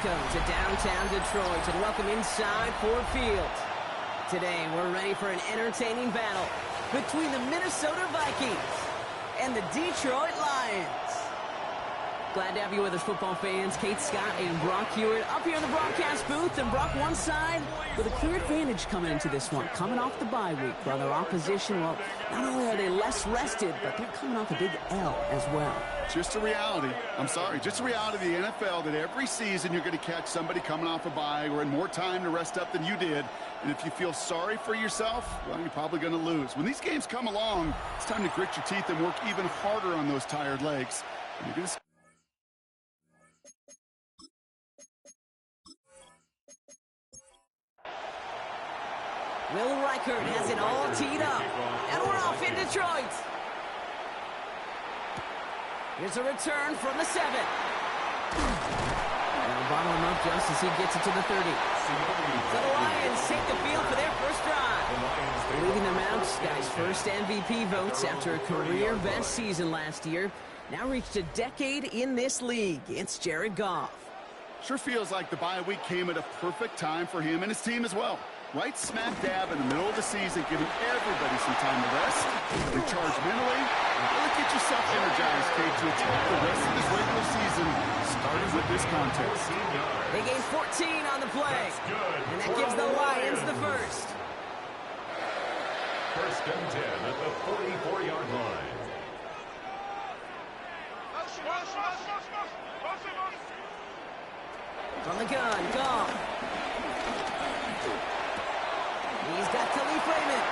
Welcome to downtown Detroit and welcome inside Ford Field. Today we're ready for an entertaining battle between the Minnesota Vikings and the Detroit Lions. Glad to have you with us, football fans. Kate Scott and Brock Hewitt up here in the broadcast booth. And Brock, one side with a clear advantage coming into this one. Coming off the bye week, while their opposition, well, not only are they less rested, but they're coming off a big L as well. Just a reality. I'm sorry, just a reality of the NFL that every season you're going to catch somebody coming off a bye or in more time to rest up than you did. And if you feel sorry for yourself, well, you're probably going to lose. When these games come along, it's time to grit your teeth and work even harder on those tired legs. And you're going to Will Reichert has it all teed up. And we're off in Detroit. Here's a return from the 7. Now bottle him up just as he gets it to the 30. So the Lions take the field for their first drive. Leading them out, guys' first MVP votes after a career-best season last year. Now reached a decade in this league. It's Jared Goff. Sure feels like the bye week came at a perfect time for him and his team as well. Right smack dab in the middle of the season, giving everybody some time to rest, recharge mentally, and really get yourself energized, Kate, to attack the rest of this regular season, starting with this contest. They gain 14 on the play, and that gives the Lions the first. First and 10 at the 44-yard line. From the gun, Goff. He's got Khalif Raymond.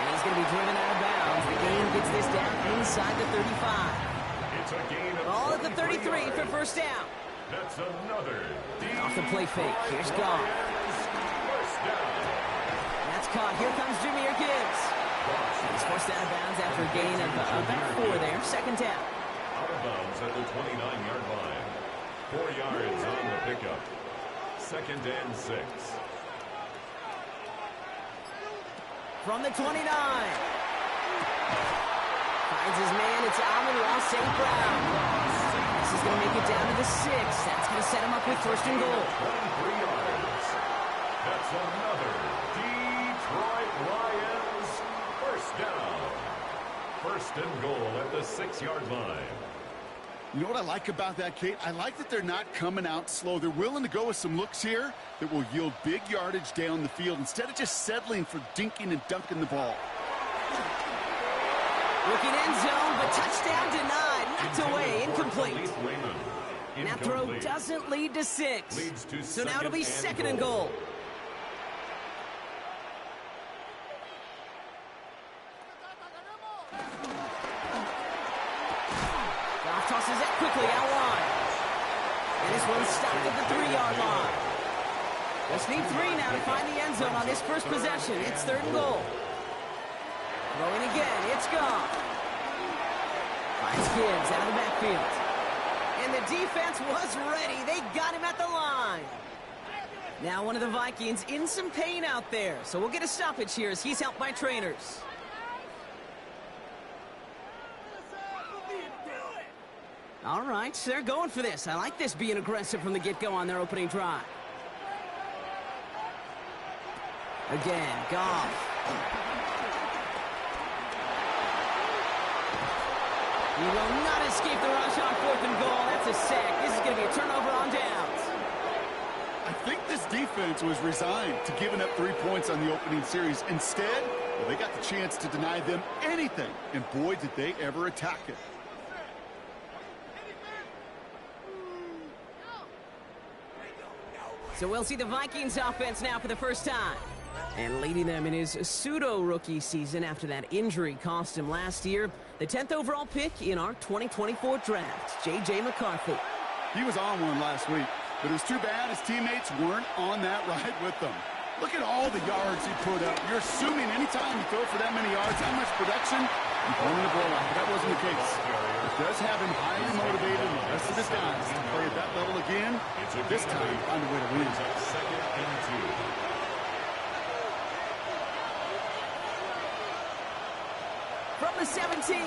And he's going to be driven out of bounds. The gain gets this down inside the 35. It's a gain of Ball at the 33 for first down. That's another Off the play fake. Here's Goff. First down. That's caught. Here comes Jahmyr Gibbs. He's forced out of bounds after a gain of about 4 there. Second down. Out of bounds at the 29-yard line. 4 yards on the pickup. Second and 6. From the 29. Finds his man. It's Amon-Ra St. Brown. This is going to make it down to the 6. That's going to set him up with first and goal. 23 yards. That's another Detroit Lions first down. First and goal at the 6-yard line. You know what I like about that, Kate? I like that they're not coming out slow. They're willing to go with some looks here that will yield big yardage down the field instead of just settling for dinking and dunking the ball. Looking end zone, but touchdown denied. Knocked away, incomplete. And that throw doesn't lead to 6. So now it'll be second and goal. Tosses it quickly out wide. And this one's stopped at the 3-yard line. Just need 3 now to find the end zone on this first possession. It's third and goal. Throwing again. It's gone. Finds Gibbs out of the backfield. And the defense was ready. They got him at the line. Now one of the Vikings in some pain out there. So we'll get a stoppage here as he's helped by trainers. All right, so they're going for this. I like this being aggressive from the get-go on their opening drive. Again, Goff. He will not escape the rush on fourth and goal. That's a sack. This is going to be a turnover on downs. I think this defense was resigned to giving up 3 points on the opening series. Instead, well, they got the chance to deny them anything, and boy, did they ever attack it. So we'll see the Vikings offense now for the first time. And leading them in his pseudo-rookie season after that injury cost him last year, the 10th overall pick in our 2024 draft, J.J. McCarthy. He was on one last week, but it was too bad his teammates weren't on that ride with them. Look at all the yards he put up. You're assuming anytime you throw for that many yards, that much production, you're going to blow out. But that wasn't the case. It does have him highly motivated and the rest of his guys to play at that level again. This time, find a way to win. Second and 2. From the 17.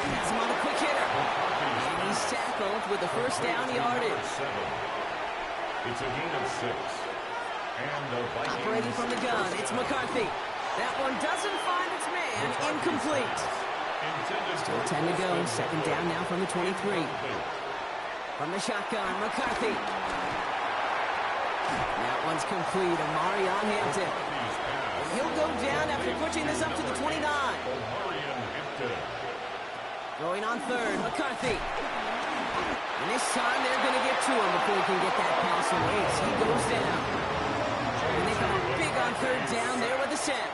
Has him on a quick hitter. And he's tackled with the first down yardage. It's a gain of 6. And the Vikings operating from the gun, it's McCarthy. That one doesn't find its man. Incomplete. Still 10 to go. Second down now from the 23. From the shotgun, McCarthy. That one's complete. Amari on Hampton. He'll go down after pushing this up to the 29. Going on third, McCarthy. And this time they're going to get to him before he can get that pass away. So he goes down. And they come up big on third down there with the set.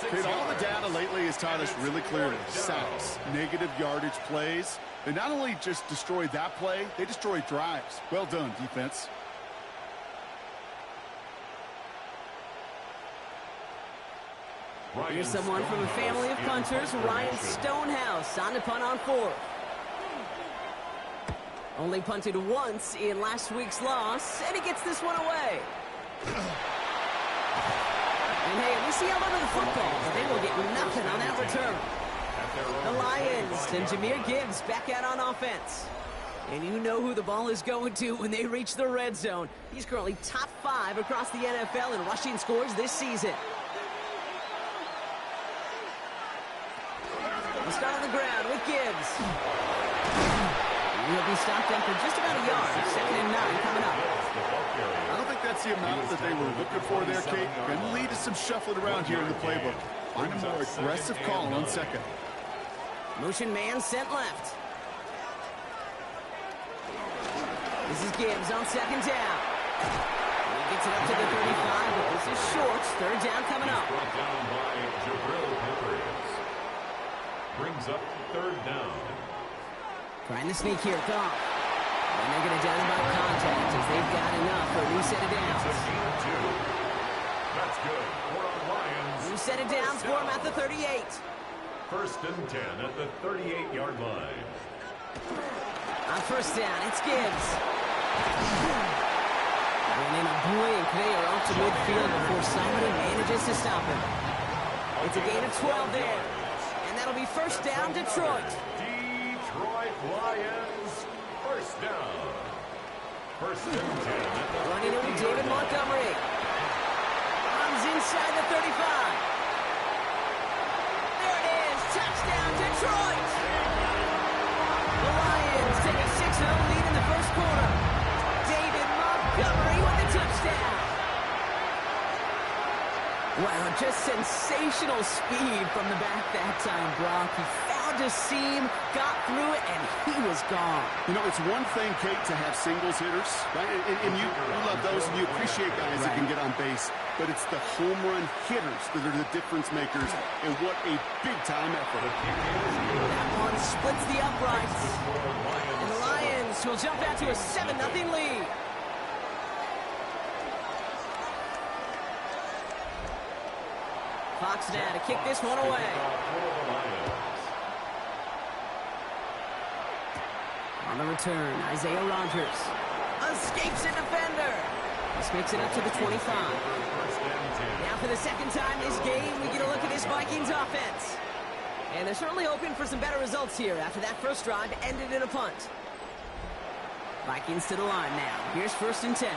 Kate, all the data lately has taught us really clearly. Sacks, negative yardage plays. They not only just destroyed that play, they destroyed drives. Well done, defense. Here's someone from a family of punters, Ryan Stonehouse, on to punt on fourth. Only punted once in last week's loss, and he gets this one away. And hey, we see held onto the football, but they will get nothing on that return. The Lions and Jahmyr Gibbs back out on offense. And you know who the ball is going to when they reach the red zone. He's currently top 5 across the NFL in rushing scores this season. We'll start on the ground with Gibbs. He'll be stopped after just about a yard. 2nd and 9 coming up. I don't think that's the amount that they were looking for there, Kate. Going to lead to some shuffling around here in the playbook. Find a more aggressive call on second. Motion man sent left. This is Gibbs on 2nd down. He gets it up to the 35, but this is short. 3rd down coming up. Brought down by Jabril Peppers. Brings up 3rd down. Trying to sneak here, Goff. And they're going to down about contact as they've got enough for a new set of downs. That's good. 4 on Lions. New set of downs for him at the 38. 1st and 10 at the 38-yard line. On 1st down, it's Gibbs. And in a blink, they are off to midfield before somebody manages to stop him. It's a gain of 12 there. And that'll be 1st down, Detroit. Detroit Lions, 1st down. 1st and 10 at the running it with David Montgomery. Runs inside the 35. There it is. Touchdown, Detroit. The Lions take a 6-0 lead in the 1st quarter. David Montgomery with the touchdown. Wow, just sensational speed from the back that time, Brock. He found a seam, got through it, and he was gone. You know, it's one thing, Kate, to have singles hitters, right? And you love those, and you appreciate guys that can get on base. But it's the home run hitters that are the difference makers, and what a big-time effort. That one splits the uprights. And the Lions will jump out to a 7-0 lead. Fox now to kick this one away. On the return, Isaiah Rodgers escapes a defender. This makes it up to the 25. Now for the 2nd time this game, we get a look at this Vikings offense. And they're certainly hoping for some better results here after that first drive ended in a punt. Vikings to the line now. Here's 1st and 10.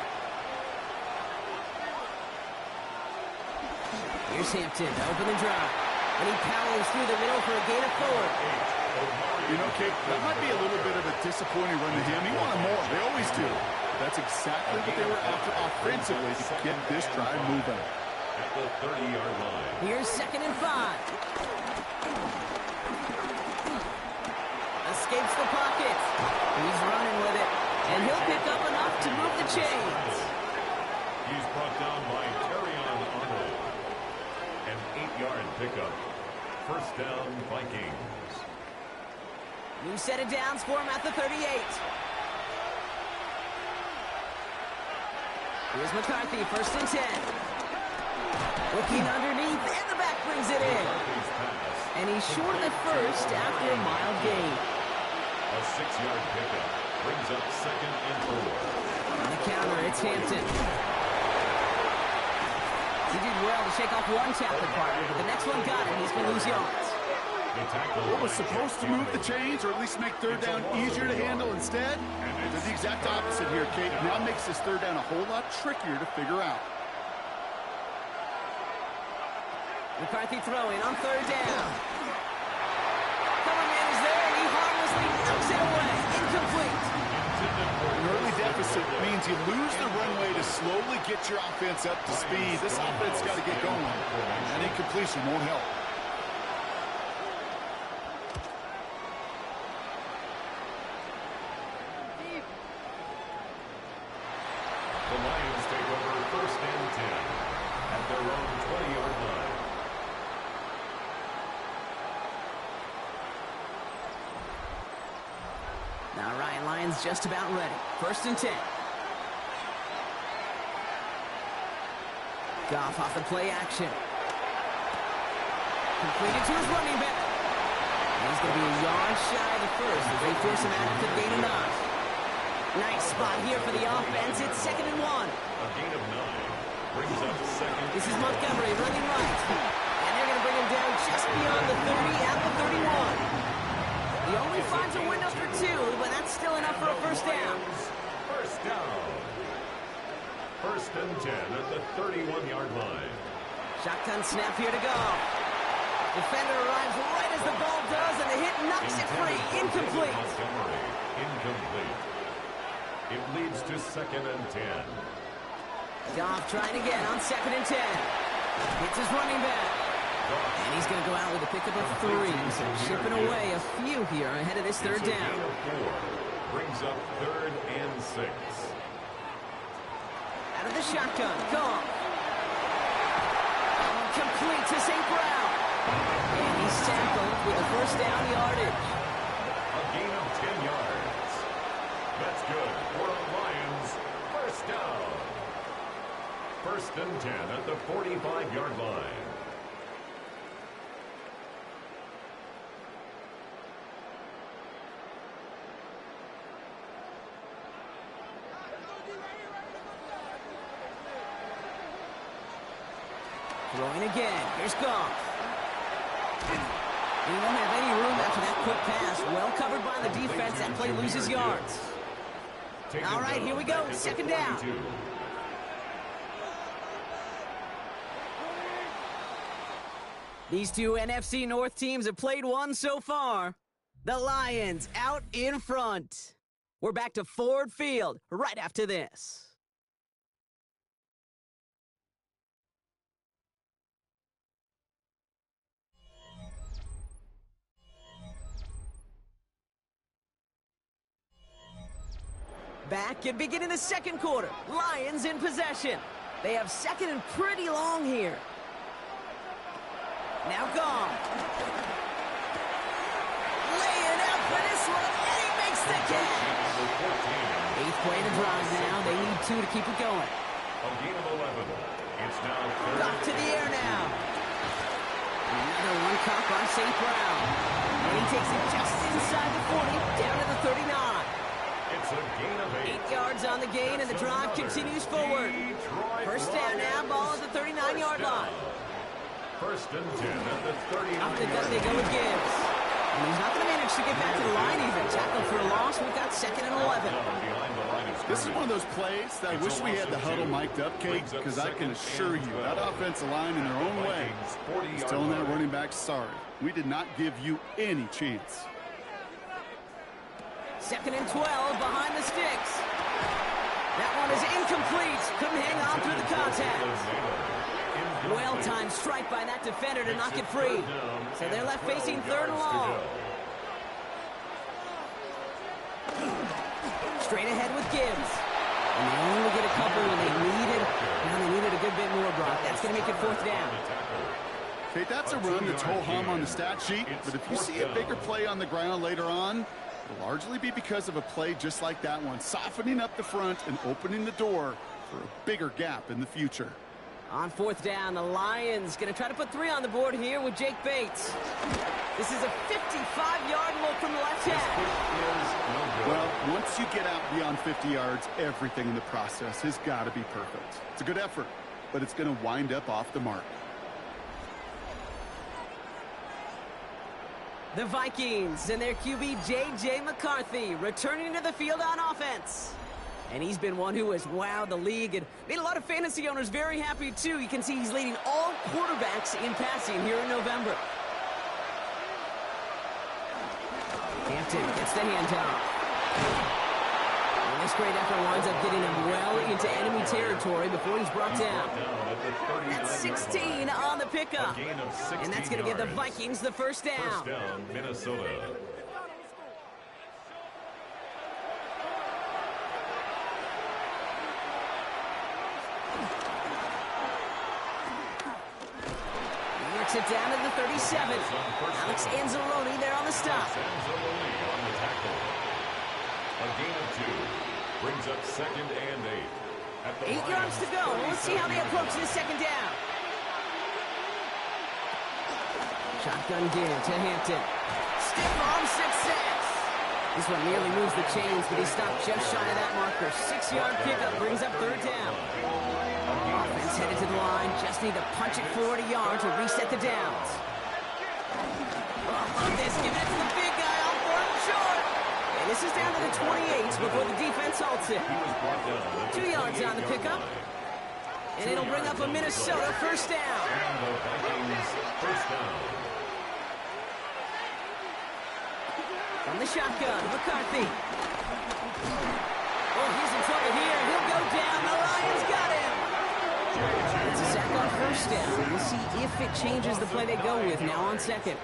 Here's Hampton to open the drive. And he powers through the middle for a gain of 4. You know, Kate, that might be a little bit of a disappointing run to him. He wanted more. They always do. That's exactly what they were after offensively to get this drive moving. At the 30-yard line. Here's 2nd and 5. Escapes the pocket. He's running with it. And he'll pick up enough to move the chains. He's brought down by Terrion Arnold. An 8-yard pickup. 1st down, Vikings. New set of downs for him at the 38. Here's McCarthy, 1st and 10. Looking underneath, and the back brings it in. And he's short of the first after a mild gain. A 6-yard pickup brings up 2nd and 4. On the counter, it's Hampton. He did well to shake off one tackle partner, but the next one got him. He's going to lose yards. What was supposed to move the chains or at least make third down easier to handle instead? Did the exact opposite here, Kate. Now makes this third down a whole lot trickier to figure out. McCarthy throwing on third down. Cover man is there, and he harmlessly knocks it away. Incomplete. An early deficit means you lose the runway to slowly get your offense up to speed. This offense got to get going. An incompletion won't help. The Lions take over first and 10 at their own 20-yard line. Now Ryan Lyons just about ready. First and 10. Goff off the play action. Completed to his running back. He's going to be a yard shy of the first as they force him out after the gain of 9. Nice spot here for the offense. It's 2nd and 1. A gain of 9 brings up second. This is Montgomery running right. And they're going to bring him down just beyond the 30 at the 31. He only finds a window for 2, but that's still enough for a first down. First down. First and 10 at the 31-yard line. Shotgun snap here to go. Defender arrives right as the ball does, and the hit knocks it free. Incomplete. Montgomery, incomplete. It leads to 2nd and 10. Goff trying again on 2nd and 10. Hits his running back. And he's going to go out with a pickup of 3. So chipping away a few here ahead of this third down. Gain of 4 brings up 3rd and 6. Out of the shotgun. Goff. Complete to St. Brown. And he's tackled with a first down yardage. A gain of 10 yards. That's good for the Lions. First down. First and 10 at the 45-yard line. Throwing again. Here's Goff. He won't have any room after that quick pass. Well covered by the defense. That play loses yards. All right, here we go. 2nd down. These two NFC North teams have played one so far. The Lions out in front. We're back to Ford Field right after this. Back and beginning the second quarter. Lions in possession. They have 2nd and pretty long here. Now Goff. Laying out for this one, and he makes the catch. 8th play to drive now. They need 2 to keep it going. A gain of 11. It's now 3rd. Goff to the air now. Another one caught by St. Brown. And he takes it just inside the 40, down to the 39. It's a gain of 8. 8 yards on the gain, and the drive continues forward. First down now, ball at the 39-yard line. First and 10 at the 39. Off the gun they go with Gibbs. And he's not going to manage to get back to the line even. Tackled for a loss. We've got 2nd and 11. This is one of those plays that I wish we had the huddle mic'd up, Kate, because I can assure you that offensive line in their own way is telling that running back, sorry, we did not give you any chance. 2nd and 12 behind the sticks. That one is incomplete. Couldn't hang on through the contact. Well-timed strike by that defender to knock it free. So they're left facing 3rd and long. Straight ahead with Gibbs. And they only get a couple when they needed a good bit more, Brock. That's going to make it 4th down. Kate, that's a run that's ho-hum on the stat sheet, but if you see a bigger play on the ground later on, it'll largely be because of a play just like that one, softening up the front and opening the door for a bigger gap in the future. On 4th down, the Lions going to try to put 3 on the board here with Jake Bates. This is a 55-yard look from the left hand. Well, once you get out beyond 50 yards, everything in the process has got to be perfect. It's a good effort, but it's going to wind up off the mark. The Vikings and their QB, J.J. McCarthy, returning to the field on offense. And he's been one who has wowed the league and made a lot of fantasy owners very happy, too. You can see he's leading all quarterbacks in passing here in November. Hampton gets the handoff. And this great effort winds up getting him well into enemy territory before he's brought down. That's 16 on the pickup. And that's going to give the Vikings the first down. First down, Minnesota. He works it down to the 37. Alex Anzalone there on the stop. Anzalone on the tackle. A gain of 2. Brings up 2nd and 8. 8 yards to go. Let's see how they approach this second down. Shotgun again to Hampton. Stiff arm success. This one nearly moves the chains, but he stopped just shy of that marker. 6-yard pickup brings up 3rd down. Offense headed to the line. Just need to punch it forward a yard to reset the downs. Oh, on this, giving it to the big guy. All for him short. And this is down to the 28 before the defense halts it. 2 yards on the pickup. And it'll bring up a Minnesota first down. The Vikings first down. From the shotgun, McCarthy. Oh, he's in trouble here. He'll go down. The Lions got him. It's a sack on first down. We'll see if it changes the play they go with now on second.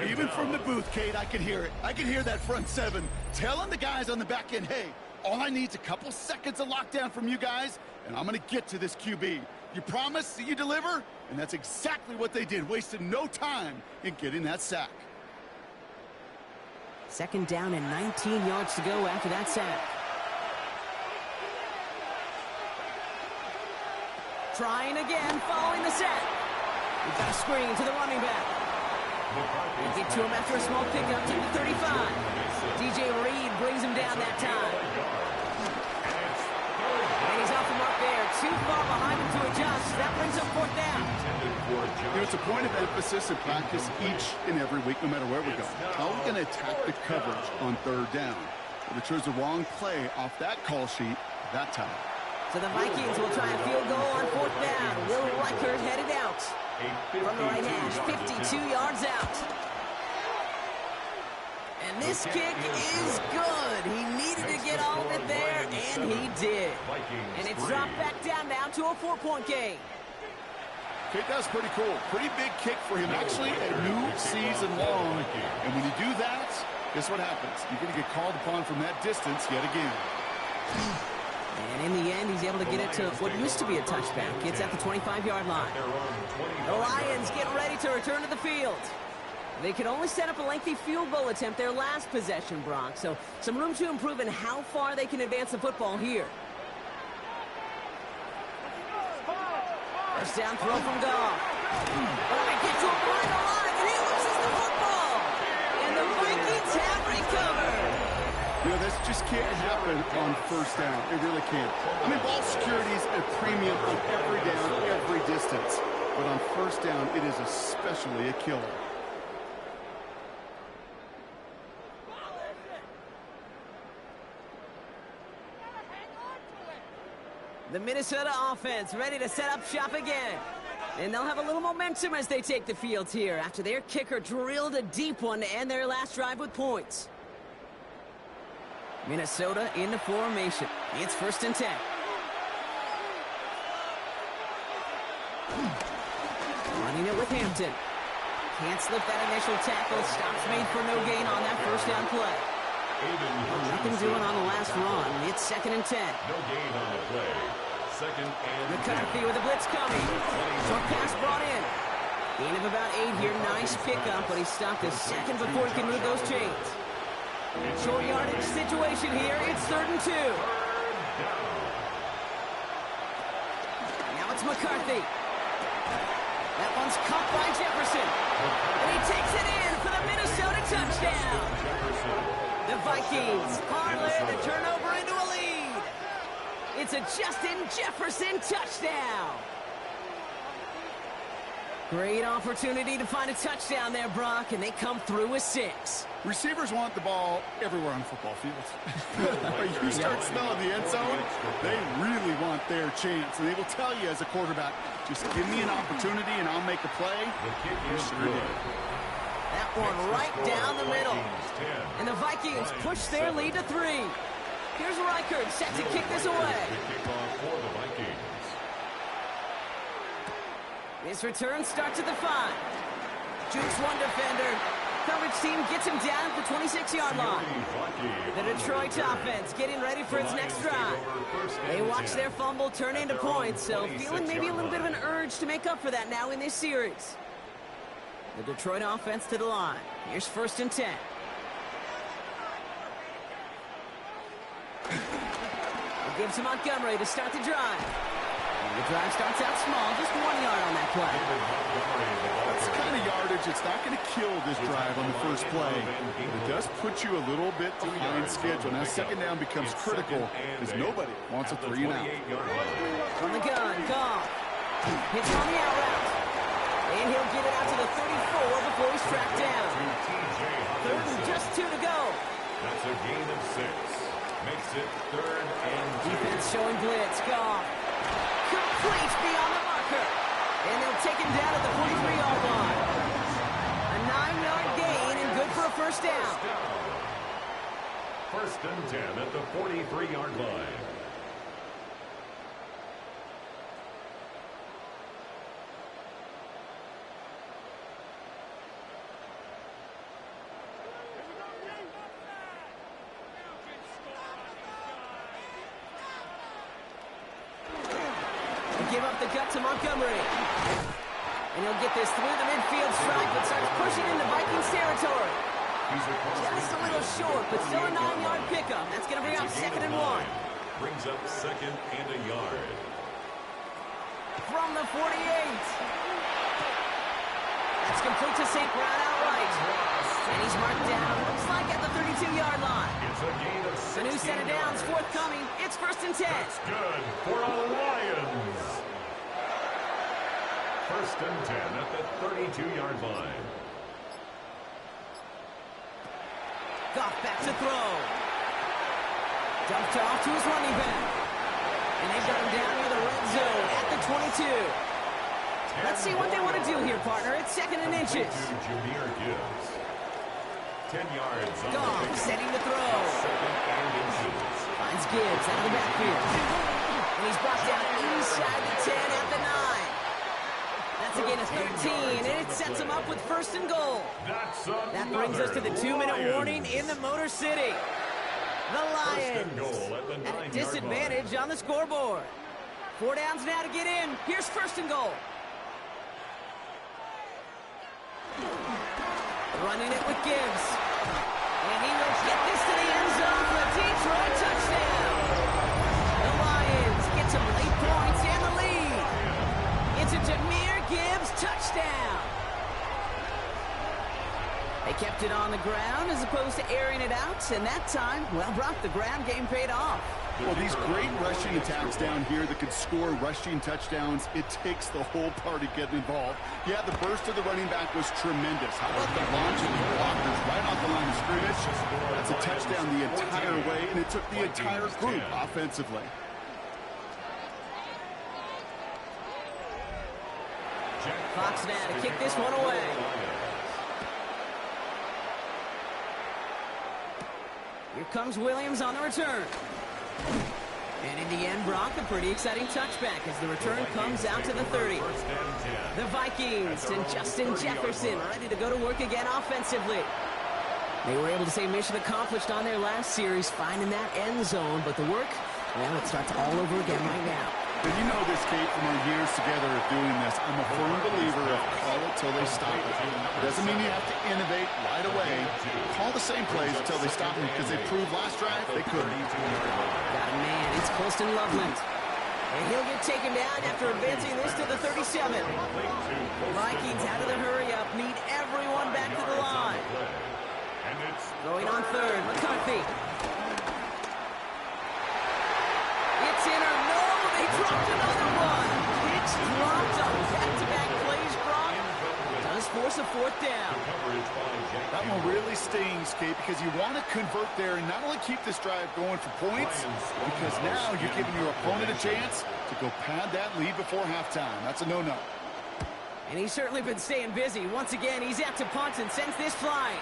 Even from the booth, Kate, I can hear it. I can hear that front 7 telling the guys on the back end, hey, all I need is a couple seconds of lockdown from you guys, and I'm going to get to this QB. You promise that you deliver? And that's exactly what they did, wasted no time in getting that sack. Second down and 19 yards to go after that sack. Trying again, following the sack. We've got a screen to the running back. They get to him after a small pickup to the 35. DJ Reed brings him down that time. And he's off the mark there. Too far behind him to adjust. That brings up 4th down. You know, it's a point of emphasis in practice each and every week, no matter where we go. How are we going to attack the coverage on 3rd down? But it chose the wrong play off that call sheet that time. So the Vikings will try a field goal on 4th down. Will Reichert headed out. From the right hash, 52 yards out. And this kick is good. He needed to get all of it there, and he did. And it's dropped back down now to a 4-point game. Kate, that's pretty cool. Pretty big kick for him. Actually, a new season long. And when you do that, guess what happens? You're going to get called upon from that distance yet again. And in the end, he's able to get it to what used to be a touchback. It's at the 25-yard line. The Lions get ready to return to the field. They could only set up a lengthy field goal attempt their last possession, Brock. So some room to improve in how far they can advance the football here. First down throw from Goff. Oh, he gets to a final line, and he loses the football. And the Vikings have recovered. You know, this just can't happen on 1st down. It really can't. I mean, ball security is a premium on every down, every distance. But on 1st down, it is especially a killer. The Minnesota offense ready to set up shop again. And they'll have a little momentum as they take the field here after their kicker drilled a deep one to end their last drive with points. Minnesota in the formation. It's 1st and 10. Running it with Hampton. Can't slip that initial tackle. Stops made for no gain on that 1st down play. Nothing doing on the last run. It's 2nd and 10. No gain on the play. 2nd and 10. McCarthy with a blitz coming. Short pass brought in. Gain of about 8 here. Nice pickup, but he stopped a second before he can move those chains. Short yardage situation here. It's 3rd and 2. Now it's McCarthy. That one's caught by Jefferson. And he takes it in for the Minnesota touchdown. The Vikings parlay the turnover into a lead. It's a Justin Jefferson touchdown. Great opportunity to find a touchdown there, Brock, and they come through with 6. Receivers want the ball everywhere on football fields. When you start smelling the end zone, they really want their chance. And they will tell you as a quarterback, just give me an opportunity and I'll make a play. That one right down the middle. And the Vikings push their lead to 3. Here's Reichert set to kick this away. This return starts at the 5. Jukes one defender. Coverage team gets him down at the 26-yard line. The Detroit offense getting ready for its next drive. They watch their fumble turn into points, so feeling maybe a little bit of an urge to make up for that now in this series. The Detroit offense to the line. Here's 1st and 10. It gives to Montgomery to start the drive. And the drive starts out small, just 1 yard on that play. That's the kind of yardage, it's not going to kill this drive on the first play. But it does put you a little bit behind schedule. Now, 2nd down becomes critical because nobody wants a 3-and-out. From the gun, Goff. Hits on the out route. And he'll get it out to the 34 before he's tracked down. 3rd and just 2 to go. That's a gain of 6. Makes it 3rd and 2. Defense showing blitz. Goff. Complete beyond the marker. And they'll take him down at the 43-yard line. A 9-yard gain and good for a 1st down. 1st and 10 at the 43-yard line. Give up the gut to Montgomery. And he'll get this through the midfield strike, but starts pushing into Vikings territory. Just a little short, but still a 9-yard pickup. That's going to bring up 2nd and 1. Brings up 2nd and a yard. From the 48. That's complete to St. Brown outright. And he's marked down, looks like at the 32-yard line. It's a gain of 16 The new set of downs forthcoming. It's 1st and 10. That's good for a Lions. 1st and 10 at the 32-yard line. Goff back to throw. Dumped off to his running back. And they've got him down near the red zone at the 22. Let's see what they want to do here, partner. It's 2nd and inches. 10 yards. Goff setting the throw. 2nd and inches. Finds Gibbs out of the backfield. And he's brought down inside the 10 at the 9. That's a gain of 13, and it sets him up with 1st and goal. That brings us to the 2-minute warning in the Motor City. The Lions at a disadvantage on the scoreboard. 4 downs now to get in. Here's 1st and goal. Running it with Gibbs. And he will get this to the end zone for a Detroit touchdown. The Lions get some late points and the lead. It's a Jahmyr Gibbs touchdown. They kept it on the ground as opposed to airing it out, and that time, well, Brock, the ground game paid off. Well, these great rushing attacks down here that could score rushing touchdowns, it takes the whole party getting involved. Yeah, the burst of the running back was tremendous. How about the launch of the blockers right off the line of scrimmage? That's a touchdown the entire way, and it took the entire group offensively. Fox now to kick this one away. Here comes Williams on the return. And in the end, Brock, a pretty exciting touchback as the return comes out to the 30. The Vikings and Justin Jefferson ready to go to work again offensively. They were able to say mission accomplished on their last series, finding that end zone, but the work, well, it starts all over again right now. And you know this, Kate, from our years together of doing this. I'm a firm believer of call it till they stop it. It doesn't mean you have to innovate right away. Call the same plays until they stop them because they proved last drive they couldn't. Got a man, it's Colston Loveland. And he'll get taken down after advancing this to the 37. Vikings out of the hurry-up, need everyone back to the line. Throwing on 3rd, McCarthy. It's in or no, they dropped another one. It's dropped on back-to-back plays, Brock. force a fourth down. That one really stings, Kate, because you want to convert there and not only keep this drive going for points, because now you're giving your opponent a chance to go pad that lead before halftime. That's a no-no. And he's certainly been staying busy. Once again, he's out to punt and sends this flying.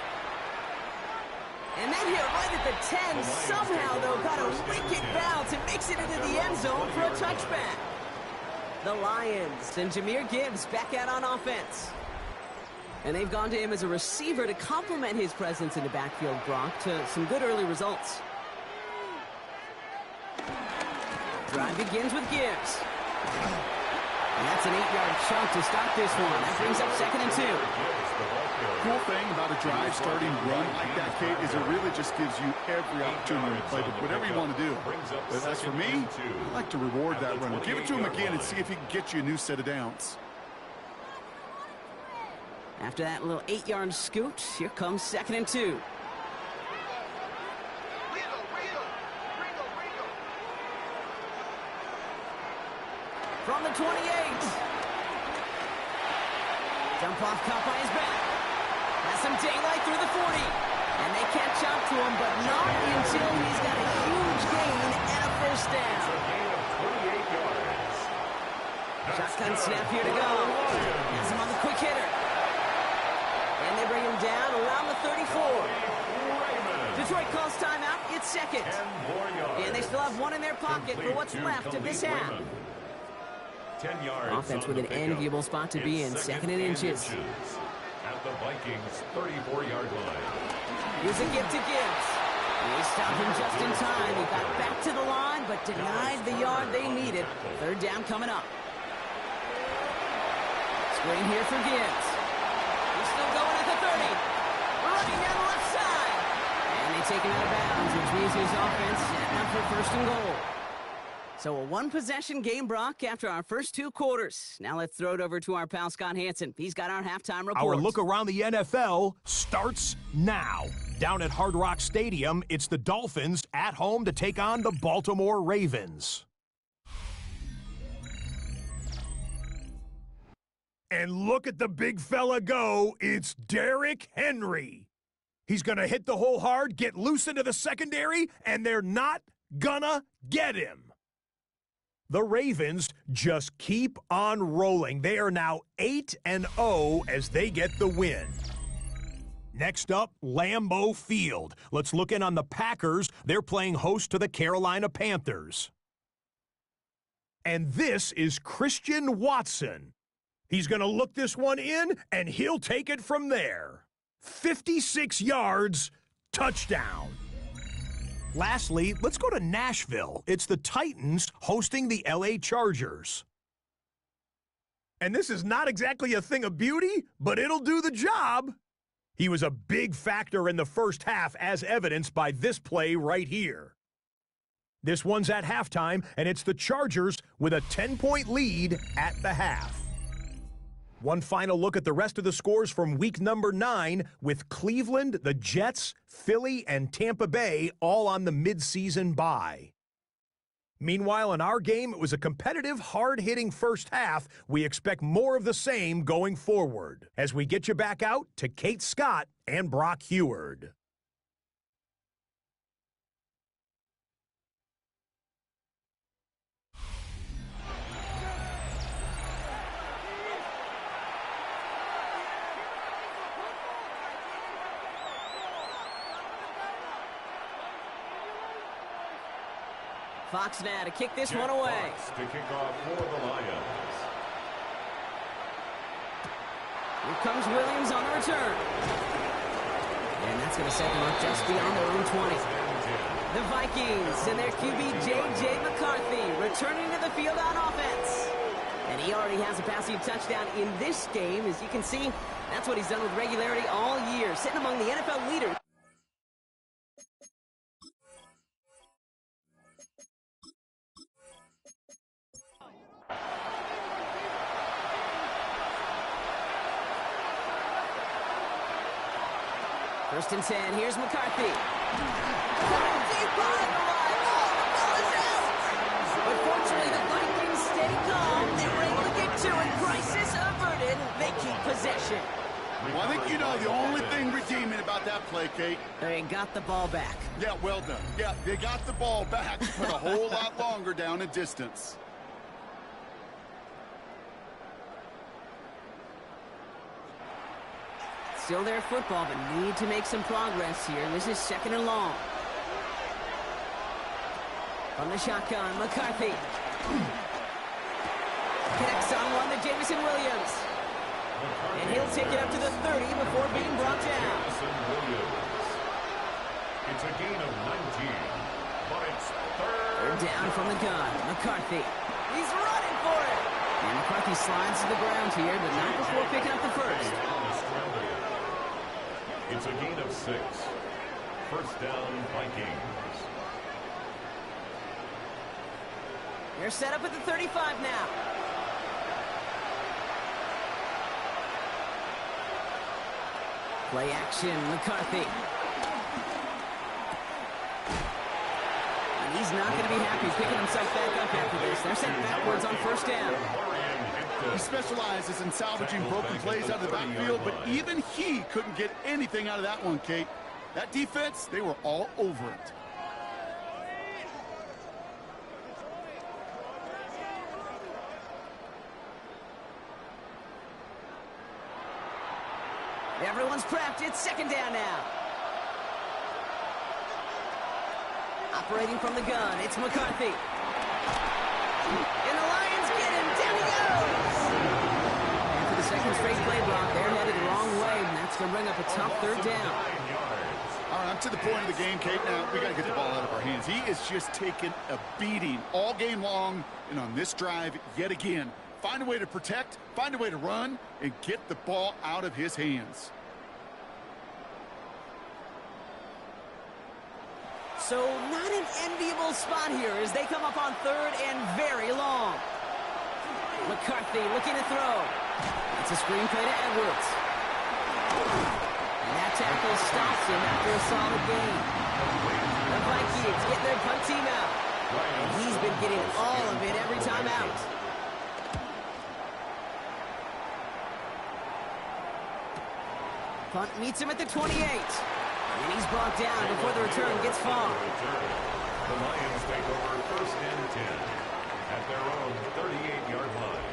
And that hit right at the 10. Somehow, though, got a wicked bounce and makes it into the end zone for a touchback. The Lions and Jahmyr Gibbs back out on offense. And they've gone to him as a receiver to complement his presence in the backfield, Brock, to some good early results. Drive begins with Gibbs. And that's an 8-yard chunk to start this one. That brings up 2nd and 2. Cool thing about a drive starting run like that, Kate, is it really just gives you every opportunity to play whatever you want to do. But as for me, I like to reward that runner. Give it to him again and see if he can get you a new set of downs. After that little 8-yard scoot, here comes 2nd and 2. From the 28. Jump off caught by his back. Has some daylight through the 40. And they catch up to him, but not until he's got a huge gain and a first down. Shotgun snap here to go. Has him on the quick hitter. And they bring him down around the 34. Detroit calls timeout. It's 2nd. And they still have one in their pocket for what's left of this half. 10 yards. Offense with an enviable spot to be in. 2nd and inches. At the Vikings 34-yard line. Here's a gift to Gibbs. They stopped him just in time. He got back to the line, but denied the yard they needed. 3rd down coming up. Screen here for Gibbs. He's still going at the 30. Running down the left side. And they take him out of bounds, which means his offense setting up for 1st and goal. So a one-possession game, Brock, after our first 2 quarters. Now let's throw it over to our pal Scott Hansen. He's got our halftime report. Our look around the NFL starts now. Down at Hard Rock Stadium, it's the Dolphins at home to take on the Baltimore Ravens. And look at the big fella go. It's Derrick Henry. He's going to hit the hole hard, get loose into the secondary, and they're not gonna get him. The Ravens just keep on rolling. They are now 8-0 as they get the win. Next up, Lambeau Field. Let's look in on the Packers. They're playing host to the Carolina Panthers. And this is Christian Watson. He's going to look this one in, and he'll take it from there. 56 yards, touchdown. Lastly, let's go to Nashville. It's the Titans hosting the LA Chargers. And this is not exactly a thing of beauty, but it'll do the job. He was a big factor in the first half, as evidenced by this play right here. This one's at halftime, and it's the Chargers with a 10-point lead at the half. One final look at the rest of the scores from week number 9 with Cleveland, the Jets, Philly, and Tampa Bay all on the midseason bye. Meanwhile, in our game, it was a competitive, hard-hitting first half. We expect more of the same going forward as we get you back out to Kate Scott and Brock Heward. Fox now to kick this one away. Fox to kick off for the Lions. Here comes Williams on the return. And that's going to set them up just beyond their own 20. The Vikings and their QB J.J. McCarthy returning to the field on offense. And he already has a passing touchdown in this game. As you can see, that's what he's done with regularity all year, sitting among the NFL leaders. First and 10, here's McCarthy. Deep behind the line. Oh, the ball is out. But fortunately, the Vikings stay calm. They were able to get to it. Crisis averted. They keep possession. Well, I think you know the only thing redeeming about that play, Kate. They got the ball back. Yeah, well done. Yeah, they got the ball back, but a whole lot longer down in distance. Still their football, but need to make some progress here. This is 2nd and long. From the shotgun, McCarthy. Connects on one to Jamison Williams. And he'll take it up to the 30 before being brought down. It's a gain of 19, but it's They're down from the gun. McCarthy. He's running for it. And McCarthy slides to the ground here, but not before picking up the first. It's a gain of 6. First down, Vikings. They're set up at the 35 now. Play action, McCarthy. And he's not going to be happy picking himself back up after this. They're sent backwards on first down. He specializes in salvaging broken plays out of the backfield, but even he couldn't get anything out of that one, Kate. That defense, they were all over it. Everyone's prepped. It's 2nd down now. Operating from the gun, it's McCarthy. And the Lions get him. Down he goes. After the second straight play block, they're headed the wrong way, and that's going to bring up a tough 3rd down. All right, I'm to the point of the game, Kate. Now, we got to get the ball out of our hands. He is just taking a beating all game long, and on this drive, yet again, find a way to protect, find a way to run, and get the ball out of his hands. So not an enviable spot here as they come up on 3rd and very long. McCarthy looking to throw. It's a screen play to Edwards. And that tackle stops him after a solid gain. The Vikings get their punt team out. And he's been getting all of it every time out. Punt meets him at the 28. And he's brought down before the return gets far. The Lions take over 1st and 10 at their own 38-yard line.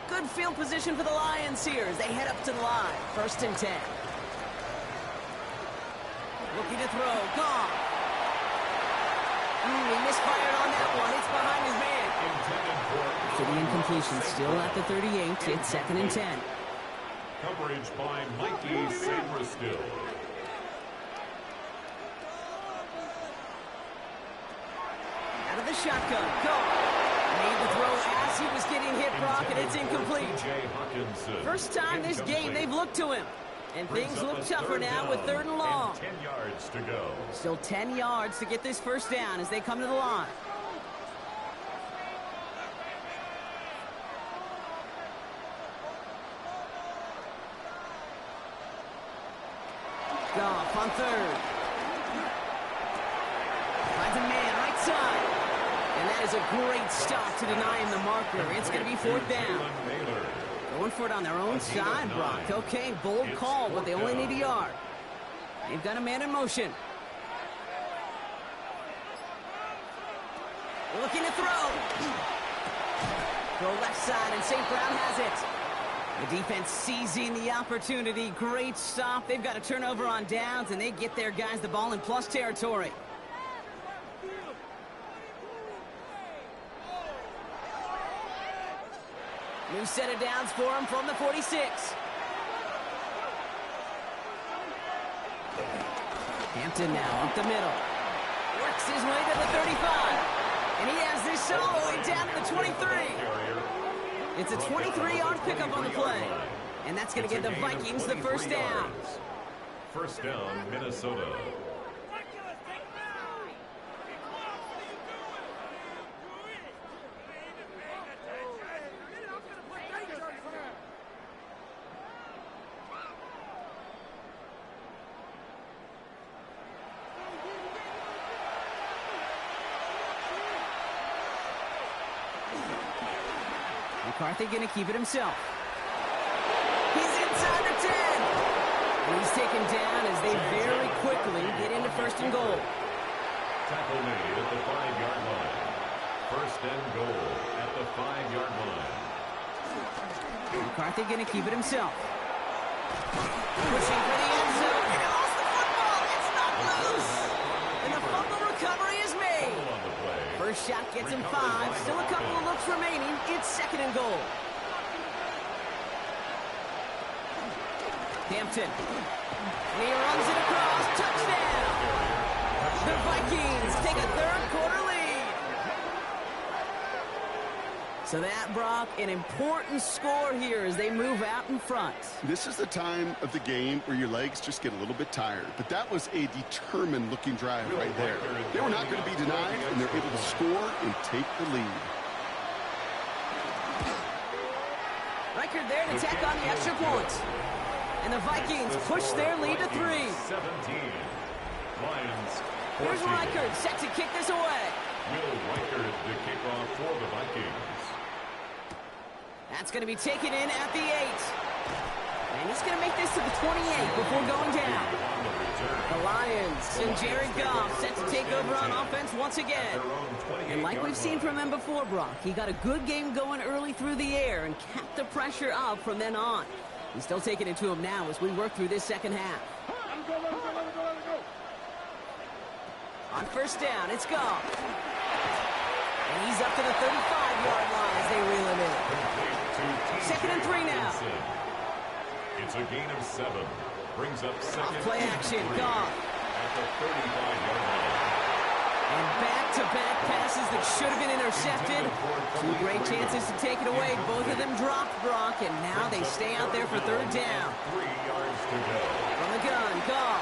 Good field position for the Lions here as they head up to the line. 1st and 10. Looking to throw. Gone. He misfired on that one. It's behind his man. So the incompletion still at the 38. It's 2nd and 10. Coverage by Mikey Sabristill. Out of the shotgun. Gone. Made the throw as he was getting hit, Brock, and it's incomplete. First time this game they've looked to him. And things look tougher now with 3rd and long. 10 yards to go. Still 10 yards to get this first down as they come to the line. Goff on 3rd. Finds a man right side. And that is a great stop to deny him the marker. It's going to be 4th down. Going for it on their own side, Brock. Okay, bold call, but they only need a yard. They've got a man in motion. Looking to throw. Throw left side, and St. Brown has it. The defense seizing the opportunity. Great stop. They've got a turnover on downs, and they get their guys the ball in plus territory. New set of downs for him from the 46. Hampton now up the middle. Works his way to the 35. And he has this all the way down to the 23. It's a 23-yard pickup on the play. And that's going to give the Vikings the first down. First down, Minnesota. McCarthy going to keep it himself. He's inside the 10. And he's taken down as they very quickly get into first and goal. Tackle made at the 5-yard line. First and goal at the 5-yard line. McCarthy going to keep it himself. Pushing for the end zone. He lost the football. It's not loose. And the fumble recovery is made. First shot gets him 5. Still a couple of looks remaining. It's second and goal. Hampton. And he runs it across. Touchdown. The Vikings take a third-quarter lead. So that, Brock, an important score here as they move out in front. This is the time of the game where your legs just get a little bit tired. But that was a determined-looking drive right there. They were not going to be denied, and they're able to score and take the lead. Reichard there to tack on the extra point. And the Vikings push their lead to 3. 17. Lions. Here's Reichard set to kick this away. Will Reichard to kick off for the Vikings. That's going to be taken in at the 8. And he's going to make this to the 28 before going down. The Lions and Jared Goff set to take over on offense once again. And like we've seen from him before, Brock, he got a good game going early through the air and kept the pressure up from then on. He's still taking it to him now as we work through this second half. On first down, it's Goff. And he's up to the 35-yard line as they reel him in. Second and 3 now. It's a gain of 7. Brings up second. Play action, Goff. At the 35-yard line. And back-to-back passes that should have been intercepted. 2 great chances to take it away. Both of them dropped, Brock, and now they stay out there for third down. 3 yards to go. From the gun, Goff.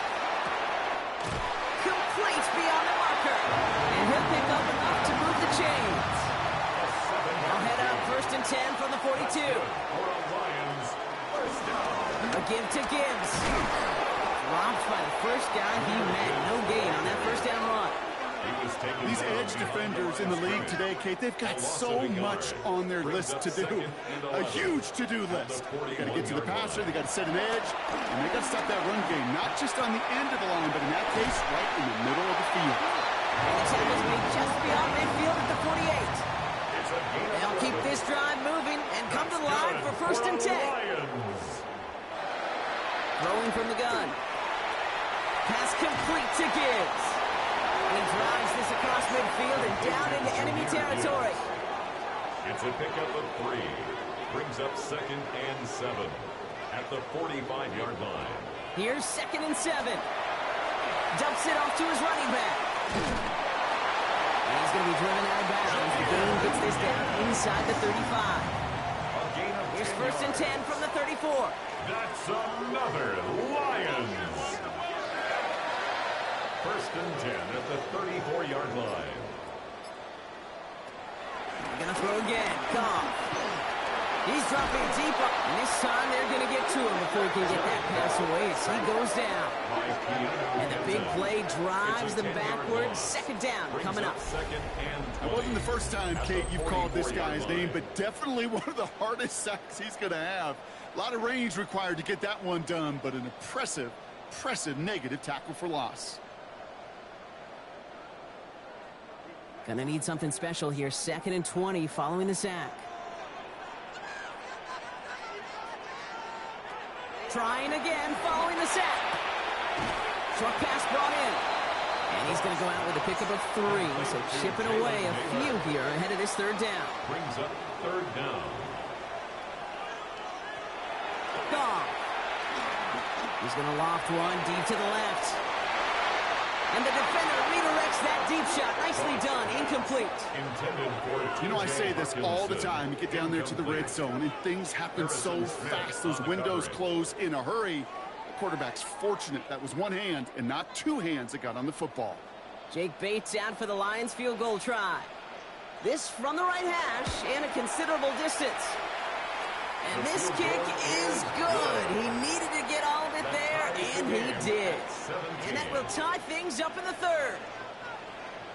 Complete beyond the marker. And he'll pick up enough to move the chains. Now head up, first and 10 from the 42. For the Lions, first down. A give to Gibbs. Dropped by the first guy he met. No gain on that first down run. These edge defenders in the league today, Kate, they've got so much on their list to do. A huge to-do list. They got to get to the passer, they got to set an edge, and they got to stop that run game, not just on the end of the line, but in that case, right in the middle of the field. And the tackle's made just beyond midfield at the 48. They'll keep this drive moving and come to the line for first and 10. Throwing from the gun. Pass complete to Gibbs. He drives this across midfield and down into enemy territory. It's a pickup of 3. Brings up second and 7 at the 45-yard line. Here's second and 7. Dumps it off to his running back. And he's going to be driven out of bounds. The game gets this down inside the 35. Here's first and 10 from the 34. That's another Lions. First and 10 at the 34-yard line. They're going to throw again. Goff. He's dropping deep. And this time they're going to get to him before he can get that pass away as he goes down. And the big play drives them backwards. Second down coming up. It wasn't the first time, Kate, you've called this guy's name, but definitely one of the hardest sacks he's going to have. A lot of range required to get that one done, but an impressive negative tackle for loss. Gonna need something special here. Second and 20 following the sack. Trying again following the sack. Short pass brought in. And he's going to go out with a pickup of 3. So chipping away a few here ahead of this third down. Brings up third down. Goff. He's going to loft one deep to the left. And the defender redirects that deep shot. Nicely done. Incomplete. You know, I say this all the time. You get down there to the red zone, and things happen so fast. Those windows close in a hurry. The quarterback's fortunate that was one hand and not 2 hands that got on the football. Jake Bates out for the Lions field goal try. This from the right hash and a considerable distance. And this kick is good. He needed to get all of it there, and he did. And that will tie things up in the third.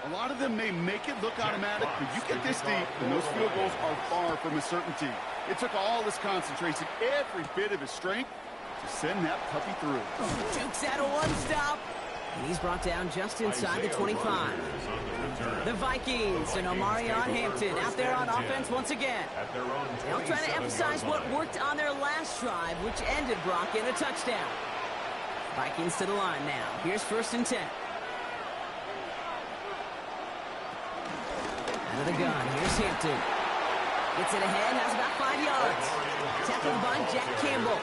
A lot of them may make it look automatic, but you get this deep, and those field goals are far from a certainty. It took all his concentration, every bit of his strength, to send that puppy through. Jukes out of one stop. And he's brought down just inside the 25. The Vikings and Omarion Hampton out there on offense once again. They'll try to emphasize what worked on their last drive, which ended Brock in a touchdown. Vikings to the line now. Here's 1st and 10. Out of the gun. Here's Hampton. Gets it ahead, has about 5 yards. Tackled by Jack Campbell.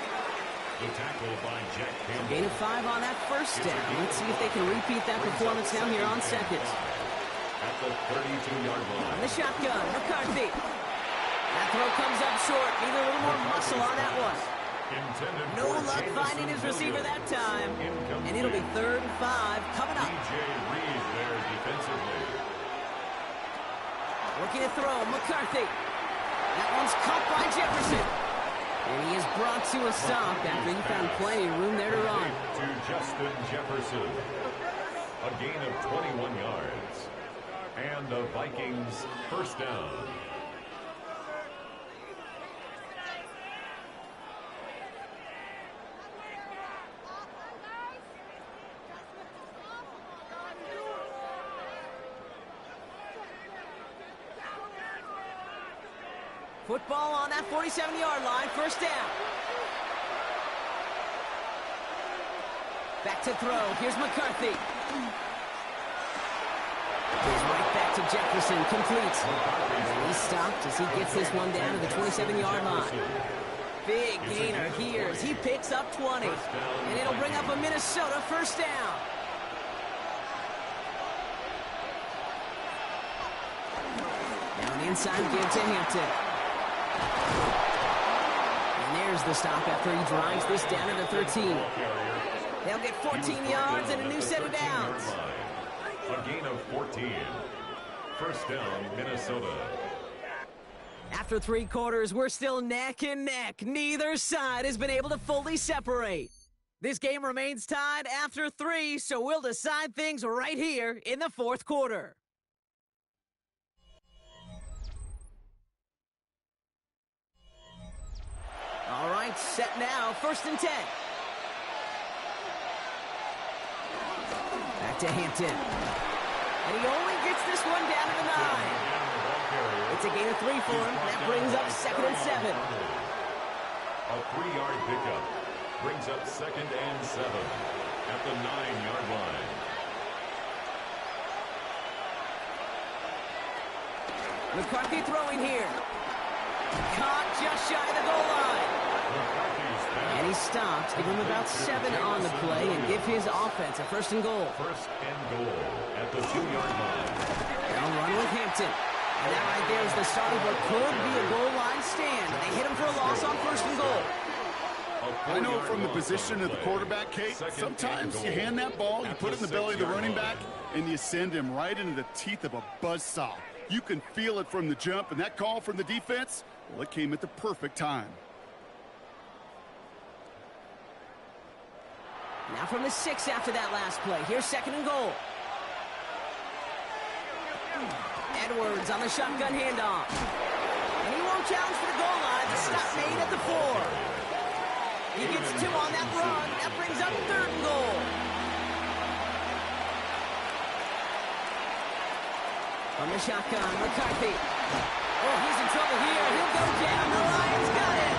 The tackle by Jack Campbell. Gain of 5 on that 1st down. Let's see if they can repeat that performance now here on 2nd. At the 32-yard line. On the shotgun, McCarthy. That throw comes up short. Need a little more muscle on that one. No luck finding his receiver that time. And it'll be 3rd and 5 coming up. DJ Reed there defensively. Looking to throw, McCarthy. That one's caught by Jefferson. And he is brought to a stop after he found plenty of room there to run. To Justin Jefferson. A gain of 21 yards. And the Vikings 1st down. Football on that 47-yard line, 1st down. Back to throw. Here's McCarthy. Goes right back to Jefferson, complete. And he's stopped as he gets this one down to the 27-yard line. Big gainer here as he picks up 20. And it'll bring up a Minnesota 1st down. Now an inside give to Hampton. And there's the stop after he drives this down to the 13. They'll get 14 yards and a new set of downs. A gain of 14. 1st down, Minnesota. After 3 quarters, we're still neck and neck. Neither side has been able to fully separate. This game remains tied after 3, so we'll decide things right here in the 4th quarter. All right, set now, 1st and 10. Back to Hampton. And he only gets this one down to the 9. It's a gain of 3 for him. That brings up 2nd and 7. A 3-yard pickup brings up 2nd and 7 at the 9-yard line. McCarthy throwing here. Caught just shy of the goal line. And he stops. Give him about 7 on the play and give his offense a 1st and goal. 1st and goal at the 2-yard line. They'll run with Hampton. And that right there is the start of what could be a goal line stand. They hit him for a loss on 1st and goal. I know from the position of the quarterback, Kate, sometimes you hand that ball, you put it in the belly of the running back, and you send him right into the teeth of a buzzsaw. You can feel it from the jump, and that call from the defense, well, it came at the perfect time. Now from the 6 after that last play. Here's 2nd and goal. Edwards on the shotgun handoff. And he won't challenge for the goal line. The stop made at the 4. He gets 2 on that run. That brings up 3rd and goal. From the shotgun, McCarthy. Oh, he's in trouble here. He'll go down. The Lions got it.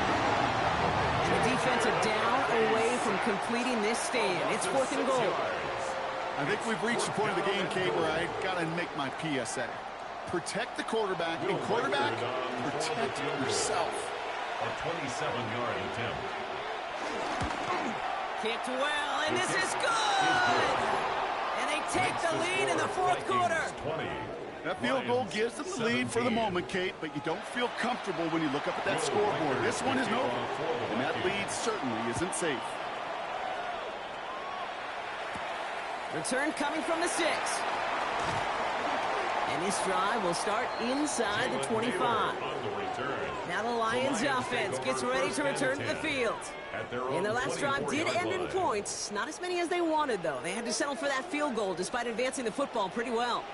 And the defensive down away from completing this stand. It's 4th and goal. I think we've reached the point of the game, Kate, where I got to make my PSA. Protect the quarterback, and quarterback, protect yourself. A 27-yard attempt. Kicked well, and this is good! And they take the lead in the 4th quarter. That field goal gives them the lead for the moment, Kate, but you don't feel comfortable when you look up at that scoreboard. This one isn't over, and that lead certainly isn't safe. Return coming from the 6. And this drive will start inside the 25. Now the Lions offense gets ready to return to the field. And their last drive did end in points. Not as many as they wanted, though. They had to settle for that field goal despite advancing the football pretty well.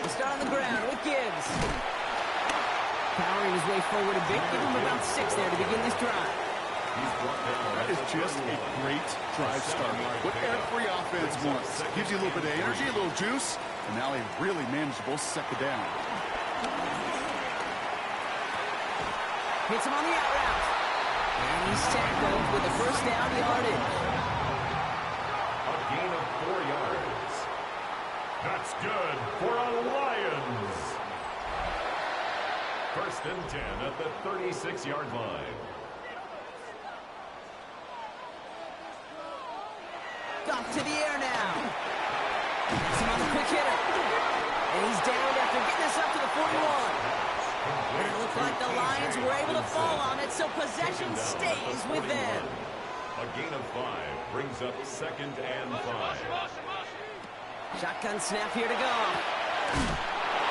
They start on the ground with Gibbs. Powering his way forward a bit. Give him about 6 there to begin this drive. That is just a great drive start. What every offense wants. Gives you a little bit of energy, a little juice, and now a really manageable second down. Hits him on the out route. And he's tackled with a first down yardage. A gain of 4 yards. That's good for a Lions. First and 10 at the 36-yard line. Off to the air now. Gets him on the quick hitter. And he's down after getting us up to the 41. And it looks like the Lions were able to fall on it, so possession stays with them. A gain of 5 brings up second and 5. Shotgun snap here to go.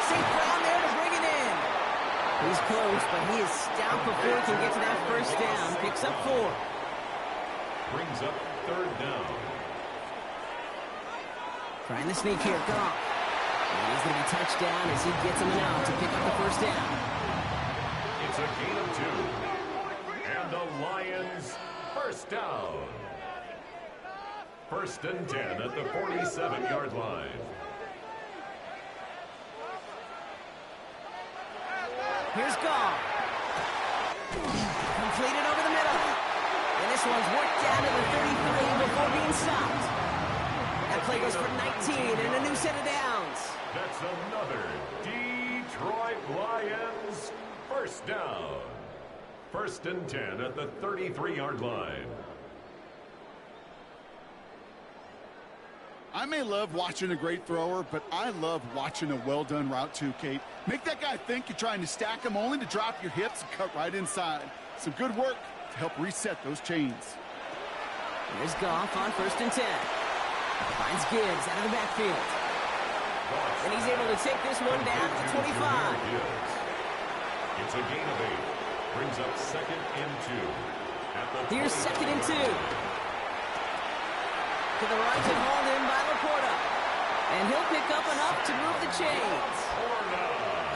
St. Brown there to bring it in. He's close, but he is stout before he can get to that first down. Picks up 4. Brings up third down. Trying to sneak here, Goff. And he's going to be touched down as he gets him out to pick up the first down. It's a gain of 2. And the Lions first down. First and 10 at the 47-yard line. Here's Goff. Completed over the middle. And this one's worked down to the 33 before being stopped. That play goes for 19 and a new set of downs. That's another Detroit Lions first down. First and 10 at the 33-yard line. I may love watching a great thrower, but I love watching a well-done route too, Kate. Make that guy think you're trying to stack him only to drop your hips and cut right inside. Some good work to help reset those chains. Here's Goff on first and 10. Finds Gibbs out of the backfield. And he's able to take this one down to the 25. It's a gain of 8. Brings up second and 2. Here's second and 2. To the right and hauled in by Laporta. And he'll pick up enough to move the chains.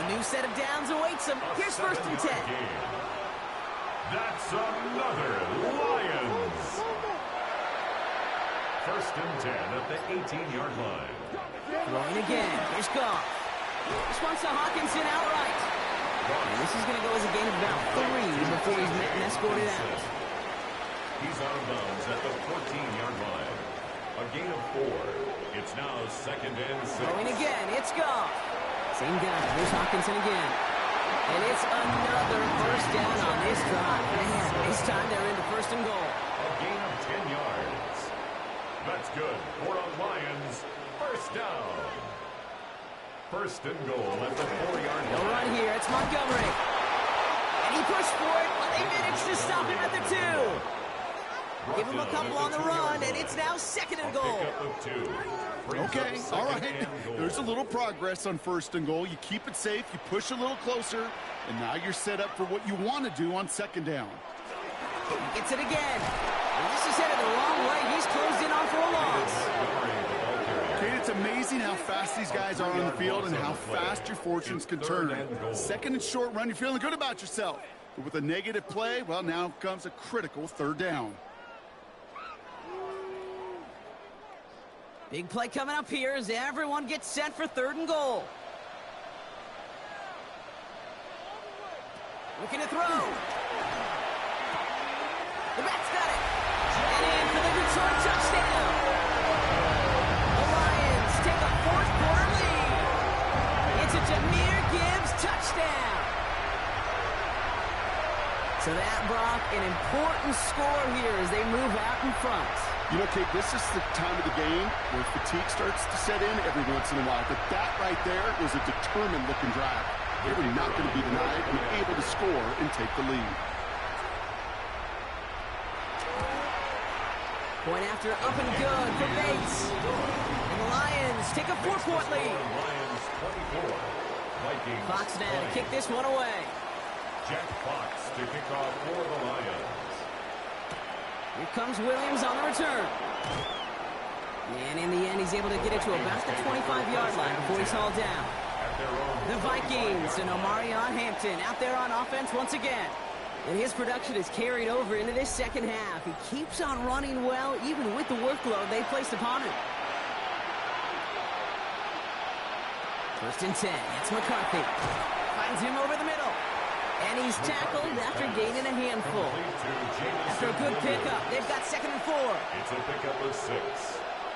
A new set of downs awaits him. Here's first and 10. That's another Lions. First and 10 at the 18-yard line. Throwing again. Here's Goff. This one's to Hawkinson outright. And this is going to go as a gain of about 3 before he's met and escorted out. He's out of bounds at the 14-yard line. A gain of 4. It's now second and 6. Throwing again. It's Goff. Same guy. Here's Hawkinson again. And it's another first down on this drive. Man, this time they're into first and goal. A gain of 10 yards. That's good for a Lions first down. First and goal at the 4-yard line. No run here. It's Montgomery. And he pushed for it, but they managed to stop him at the 2. Give him a couple on the run, and it's now second and goal. Okay, all right. There's a little progress on first and goal. You keep it safe, you push a little closer, and now you're set up for what you want to do on second down. He gets it again. And this is headed the wrong way. He's closed in on for a loss. Kate, it's amazing how fast these guys are on the field and how fast your fortunes can turn. Second and short run, you're feeling good about yourself. But with a negative play, well, now comes a critical third down. Big play coming up here as everyone gets set for third and goal. Looking to throw. The back's got it. And in for the return touchdown. The Lions take a fourth-quarter lead. It's a Jahmyr Gibbs touchdown. So that brought an important score here as they move out in front. You know, Kate, this is the time of the game where fatigue starts to set in every once in a while. But that right there was a determined-looking drive. They were not going to be denied and able to score and take the lead. Point after up and good for Bates. And the Lions take a 4-point lead. Lions 24. Vikings Fox now to kick this one away. Jack Fox to kick off for the Lions. Here comes Williams on the return. And in the end, he's able to get it to about the 25-yard line before he's hauled down. At The Vikings and Omarion Hampton out there on offense once again. And his production is carried over into this second half. He keeps on running well, even with the workload they placed upon him. First and 10. It's McCarthy. Finds him over the middle. And he's tackled after gaining a handful. After a good pickup, they've got 2nd and 4. It's a pickup of 6.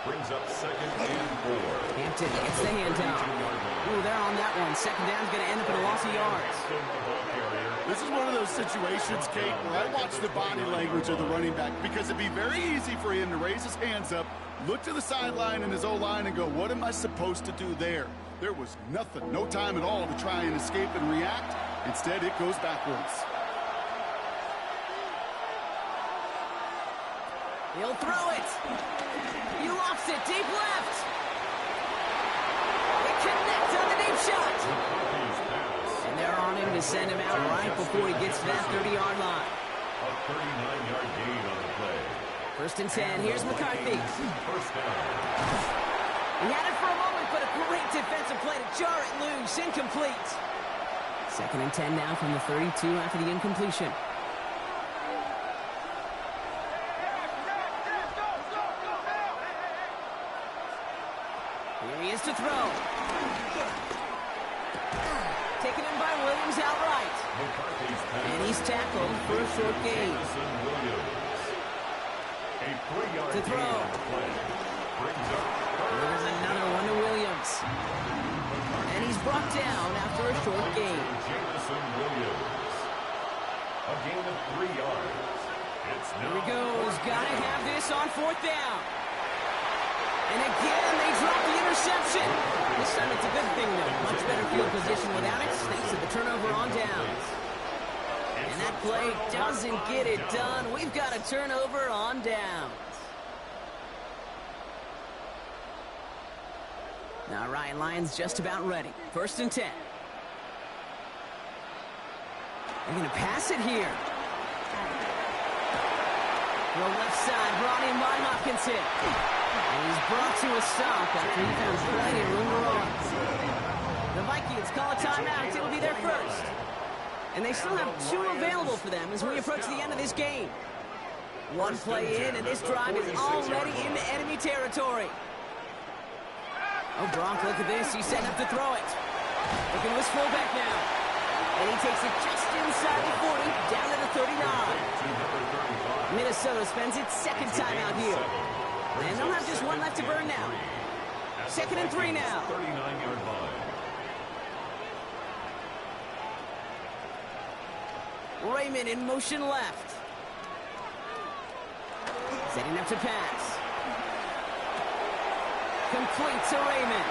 Brings up 2nd and 4. Hampton gets the handoff. Ooh, they're on that one. 2nd down's going to end up in a loss of yards. This is one of those situations, Kate, where I watch the body language of the running back because it'd be very easy for him to raise his hands up, look to the sideline in his O-line and go, what am I supposed to do there? There was nothing, no time at all to try and escape and react. Instead, it goes backwards. He'll throw it. He lofts it deep left. It connects on the deep shot. And they're on him to send him out right before he gets to that 30-yard line. A 39-yard gain on the play. First and 10. Here's McCarthy. First down. He had it for a moment, but a great defensive play to jar it loose. Incomplete. 2nd and 10 now from the 32 after the incompletion. Here he is to throw. Taken in by Williams outright. And he's tackled for a short gain. A 3-yard To throw. gain on the play. Brings up There's another one to Williams. And he's brought down after a short gain. A gain of 3 yards. It's now Here he goes. Gotta have this on 4th down. And again, they drop the interception. This time it's a good thing, though. Much better field position without it, thanks to the turnover on downs. And that play doesn't get it done. We've got a turnover on downs. Now Ryan Lyons just about ready. First and 10. They're going to pass it here. The left side brought in by Hopkinson. And he's brought to a stop after he found plenty of room to run. The Vikings call a timeout. It'll be their first. And they still have 2 available for them as we approach the end of this game. 1 play in, and this drive is already into enemy territory. Oh, Gronk, look at this. He's setting up to throw it. Looking to his fullback now. And he takes it just inside the 40, down to the 39. Minnesota spends its 2nd time out here. And they'll have just 1 left to burn now. 2nd and 3 now. 39-yard line. Raymond in motion left. Setting up to pass. Complete to Raymond.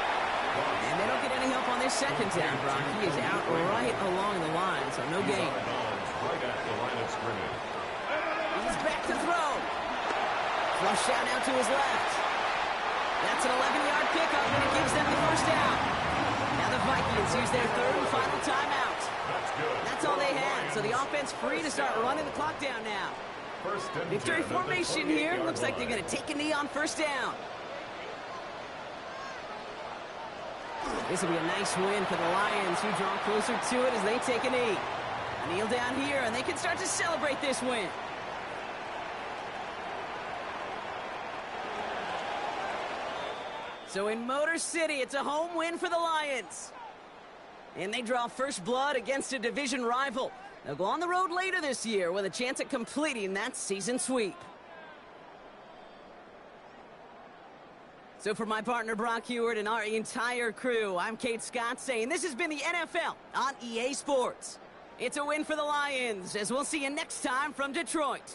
And they don't get any help on this 2nd down, Brock. He is out right along the line, so no gain. Right at the line of scrimmage. He's back to throw. Flush out now to his left. That's an 11-yard pickup, and it gives them the first down. Now the Vikings use their 3rd and final timeout. That's all they had, so the offense free to start running the clock down now. Victory formation here. Looks like they're going to take a knee on 1st down. This will be a nice win for the Lions, who draw closer to it as they take a knee. A kneel down here, and they can start to celebrate this win. So in Motor City, it's a home win for the Lions. And they draw first blood against a division rival. They'll go on the road later this year with a chance at completing that season sweep. So for my partner Brock Heward and our entire crew, I'm Kate Scott saying this has been the NFL on EA Sports. It's a win for the Lions, as we'll see you next time from Detroit.